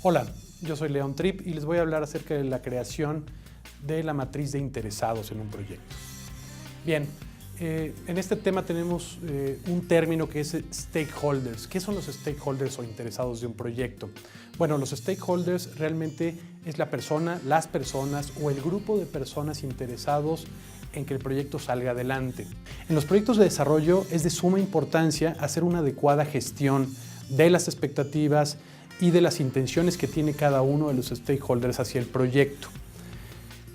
Hola, yo soy León Tripp y les voy a hablar acerca de la creación de la matriz de interesados en un proyecto. Bien, en este tema tenemos un término que es stakeholders. ¿Qué son los stakeholders o interesados de un proyecto? Bueno, los stakeholders realmente es la persona, las personas o el grupo de personas interesados en que el proyecto salga adelante. En los proyectos de desarrollo es de suma importancia hacer una adecuada gestión de las expectativas y de las intenciones que tiene cada uno de los stakeholders hacia el proyecto.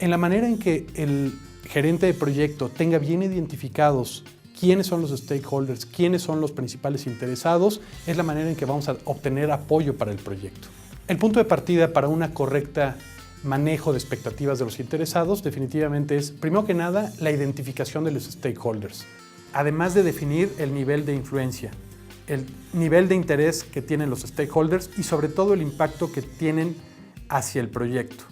En la manera en que el gerente de proyecto tenga bien identificados quiénes son los stakeholders, quiénes son los principales interesados, es la manera en que vamos a obtener apoyo para el proyecto. El punto de partida para una correcta manejo de expectativas de los interesados definitivamente es, primero que nada, la identificación de los stakeholders, además de definir el nivel de influencia, el nivel de interés que tienen los stakeholders y sobre todo el impacto que tienen hacia el proyecto.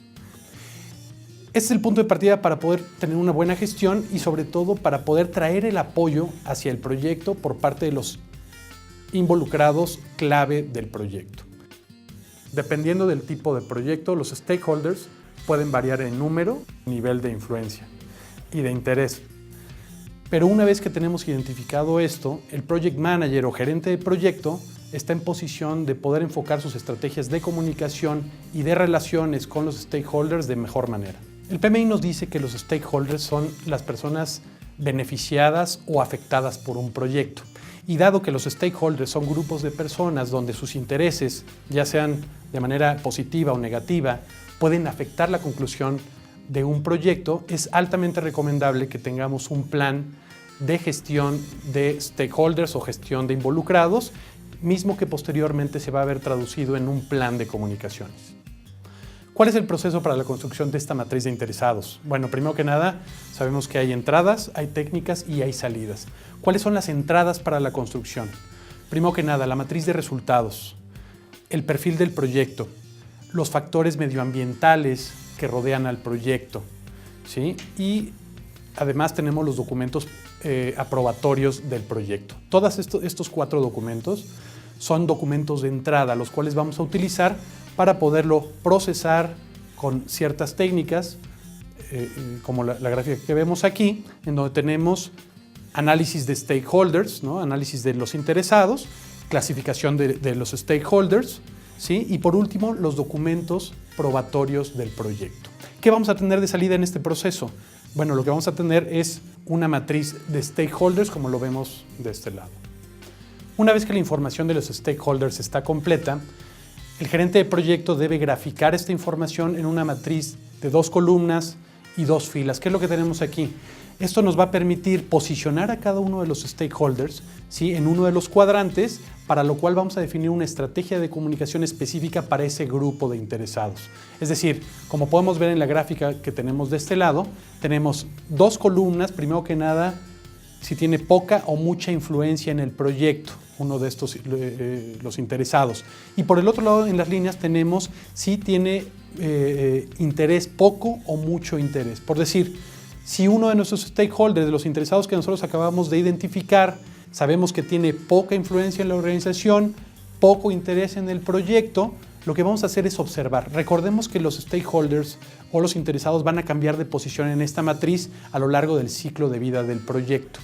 Este es el punto de partida para poder tener una buena gestión y sobre todo para poder traer el apoyo hacia el proyecto por parte de los involucrados clave del proyecto. Dependiendo del tipo de proyecto, los stakeholders pueden variar en número, nivel de influencia y de interés. Pero una vez que tenemos identificado esto, el project manager o gerente de proyecto está en posición de poder enfocar sus estrategias de comunicación y de relaciones con los stakeholders de mejor manera. El PMI nos dice que los stakeholders son las personas beneficiadas o afectadas por un proyecto. Y dado que los stakeholders son grupos de personas donde sus intereses, ya sean de manera positiva o negativa, pueden afectar la conclusión de un proyecto, es altamente recomendable que tengamos un plan de gestión de stakeholders o gestión de involucrados, mismo que posteriormente se va a ver traducido en un plan de comunicaciones. ¿Cuál es el proceso para la construcción de esta matriz de interesados? Bueno, primero que nada, sabemos que hay entradas, hay técnicas y hay salidas. ¿Cuáles son las entradas para la construcción? Primero que nada, la matriz de resultados, el perfil del proyecto, los factores medioambientales que rodean al proyecto, ¿sí? Y además tenemos los documentos aprobatorios del proyecto. Todos estos 4 documentos son documentos de entrada, los cuales vamos a utilizar para poderlo procesar con ciertas técnicas, como la gráfica que vemos aquí, en donde tenemos análisis de stakeholders, ¿no? Análisis de los interesados, clasificación de los stakeholders, ¿sí? Y por último, los documentos probatorios del proyecto. ¿Qué vamos a tener de salida en este proceso? Bueno, lo que vamos a tener es una matriz de stakeholders, como lo vemos de este lado. Una vez que la información de los stakeholders está completa, el gerente de proyecto debe graficar esta información en una matriz de 2 columnas y 2 filas. ¿Qué es lo que tenemos aquí? Esto nos va a permitir posicionar a cada uno de los stakeholders, ¿sí?, en uno de los cuadrantes, para lo cual vamos a definir una estrategia de comunicación específica para ese grupo de interesados. Es decir, como podemos ver en la gráfica que tenemos de este lado, tenemos 2 columnas, primero que nada, si tiene poca o mucha influencia en el proyecto, uno de estos, los interesados. Y por el otro lado, en las líneas, tenemos si tiene interés, poco o mucho interés. Por decir, si uno de nuestros stakeholders, de los interesados que nosotros acabamos de identificar, sabemos que tiene poca influencia en la organización, poco interés en el proyecto, lo que vamos a hacer es observar. Recordemos que los stakeholders o los interesados van a cambiar de posición en esta matriz a lo largo del ciclo de vida del proyecto.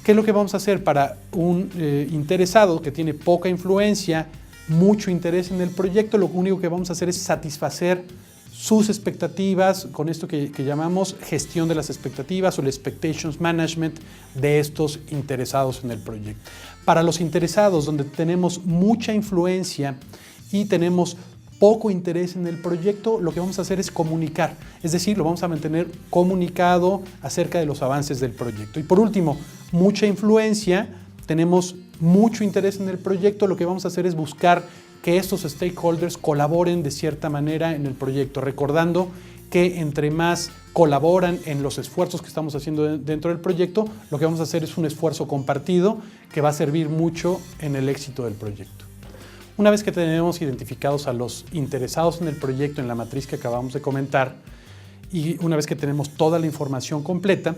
¿Qué es lo que vamos a hacer para un interesado que tiene poca influencia, mucho interés en el proyecto? Lo único que vamos a hacer es satisfacer sus expectativas con esto que llamamos gestión de las expectativas o el expectations management de estos interesados en el proyecto. Para los interesados donde tenemos mucha influencia y tenemos poco interés en el proyecto, lo que vamos a hacer es comunicar, es decir, lo vamos a mantener comunicado acerca de los avances del proyecto. Y por último, mucha influencia, tenemos mucho interés en el proyecto, lo que vamos a hacer es buscar que estos stakeholders colaboren de cierta manera en el proyecto, recordando que entre más colaboran en los esfuerzos que estamos haciendo dentro del proyecto, lo que vamos a hacer es un esfuerzo compartido que va a servir mucho en el éxito del proyecto. Una vez que tenemos identificados a los interesados en el proyecto en la matriz que acabamos de comentar y una vez que tenemos toda la información completa,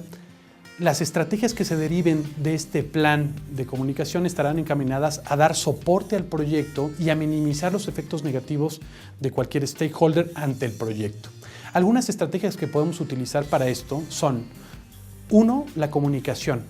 Las estrategias que se deriven de este plan de comunicación estarán encaminadas a dar soporte al proyecto y a minimizar los efectos negativos de cualquier stakeholder ante el proyecto. Algunas estrategias que podemos utilizar para esto son: 1. La comunicación.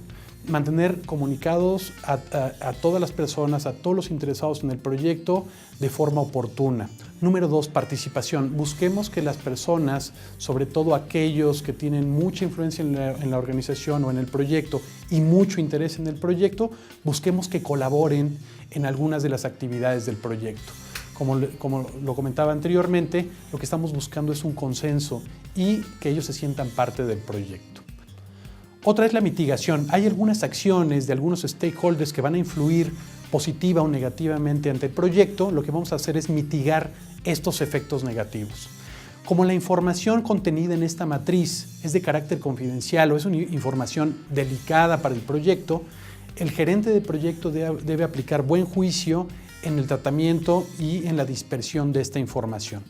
Mantener comunicados a todas las personas, a todos los interesados en el proyecto de forma oportuna. Número 2, participación. Busquemos que las personas, sobre todo aquellos que tienen mucha influencia en la organización o en el proyecto y mucho interés en el proyecto, busquemos que colaboren en algunas de las actividades del proyecto. Como lo comentaba anteriormente, lo que estamos buscando es un consenso y que ellos se sientan parte del proyecto. Otra es la mitigación. Hay algunas acciones de algunos stakeholders que van a influir positiva o negativamente ante el proyecto. Lo que vamos a hacer es mitigar estos efectos negativos. Como la información contenida en esta matriz es de carácter confidencial o es una información delicada para el proyecto, el gerente de proyecto debe aplicar buen juicio en el tratamiento y en la dispersión de esta información.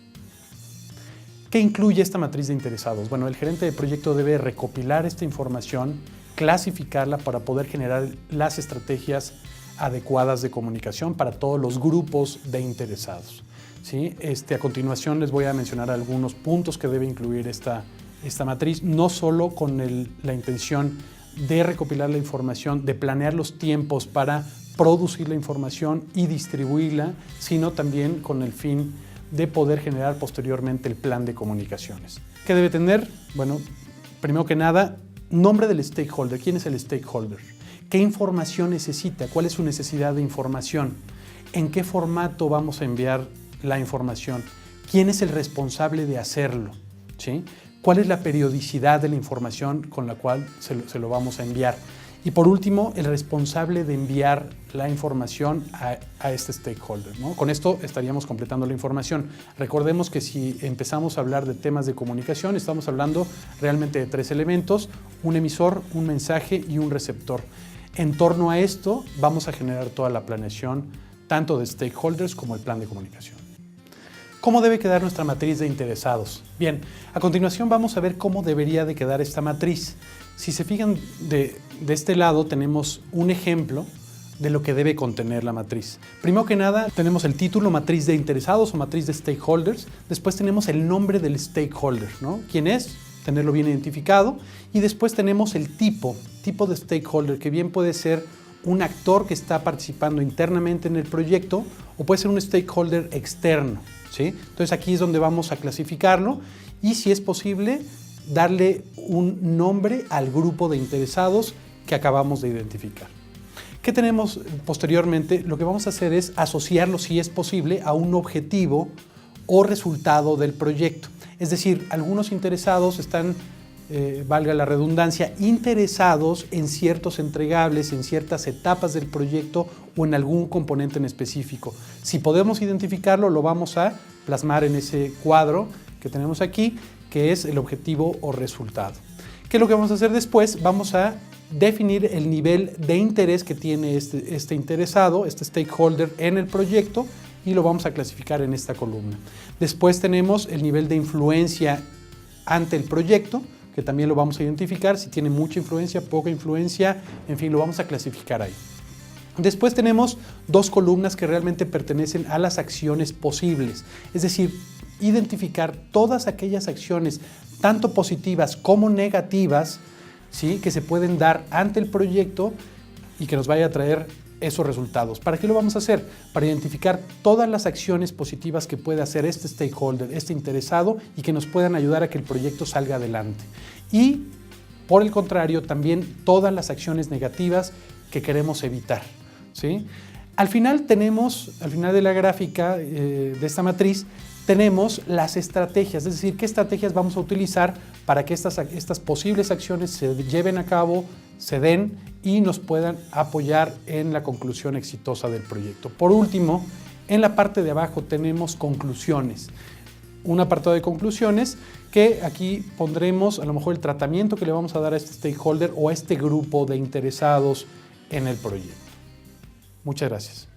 ¿Qué incluye esta matriz de interesados? Bueno, el gerente de proyecto debe recopilar esta información, clasificarla para poder generar las estrategias adecuadas de comunicación para todos los grupos de interesados. ¿Sí? A continuación les voy a mencionar algunos puntos que debe incluir esta matriz, no solo con la intención de recopilar la información, de planear los tiempos para producir la información y distribuirla, sino también con el fin de poder generar posteriormente el plan de comunicaciones. ¿Qué debe tener? Bueno, primero que nada, nombre del stakeholder. ¿Quién es el stakeholder? ¿Qué información necesita? ¿Cuál es su necesidad de información? ¿En qué formato vamos a enviar la información? ¿Quién es el responsable de hacerlo? ¿Sí? ¿Cuál es la periodicidad de la información con la cual se lo vamos a enviar? Y por último, el responsable de enviar la información a este stakeholder, ¿no? Con esto estaríamos completando la información. Recordemos que si empezamos a hablar de temas de comunicación, estamos hablando realmente de 3 elementos: un emisor, un mensaje y un receptor. En torno a esto vamos a generar toda la planeación, tanto de stakeholders como el plan de comunicación. ¿Cómo debe quedar nuestra matriz de interesados? Bien, a continuación vamos a ver cómo debería de quedar esta matriz. Si se fijan de este lado tenemos un ejemplo de lo que debe contener la matriz. Primero que nada tenemos el título, matriz de interesados o matriz de stakeholders. Después tenemos el nombre del stakeholder, ¿no? ¿Quién es? Tenerlo bien identificado. Y después tenemos el tipo de stakeholder, que bien puede ser un actor que está participando internamente en el proyecto o puede ser un stakeholder externo, ¿sí? Entonces aquí es donde vamos a clasificarlo y, si es posible, darle un nombre al grupo de interesados que acabamos de identificar. ¿Qué tenemos posteriormente? Lo que vamos a hacer es asociarlo, si es posible, a un objetivo o resultado del proyecto. Es decir, algunos interesados están, valga la redundancia, interesados en ciertos entregables, en ciertas etapas del proyecto o en algún componente en específico. Si podemos identificarlo, lo vamos a plasmar en ese cuadro que tenemos aquí, que es el objetivo o resultado. ¿Qué es lo que vamos a hacer después? Vamos a definir el nivel de interés que tiene este interesado, este stakeholder en el proyecto, y lo vamos a clasificar en esta columna. Después tenemos el nivel de influencia ante el proyecto, que también lo vamos a identificar, si tiene mucha influencia, poca influencia, en fin, lo vamos a clasificar ahí. Después tenemos 2 columnas que realmente pertenecen a las acciones posibles, es decir, identificar todas aquellas acciones, tanto positivas como negativas, ¿sí?, que se pueden dar ante el proyecto y que nos vaya a traer esos resultados. ¿Para qué lo vamos a hacer? Para identificar todas las acciones positivas que puede hacer este stakeholder, este interesado, y que nos puedan ayudar a que el proyecto salga adelante. Y, por el contrario, también todas las acciones negativas que queremos evitar, ¿sí? Al final de la gráfica de esta matriz, tenemos las estrategias, es decir, qué estrategias vamos a utilizar para que estas posibles acciones se lleven a cabo, se den y nos puedan apoyar en la conclusión exitosa del proyecto. Por último, en la parte de abajo tenemos conclusiones. Un apartado de conclusiones que aquí pondremos a lo mejor el tratamiento que le vamos a dar a este stakeholder o a este grupo de interesados en el proyecto. Muchas gracias.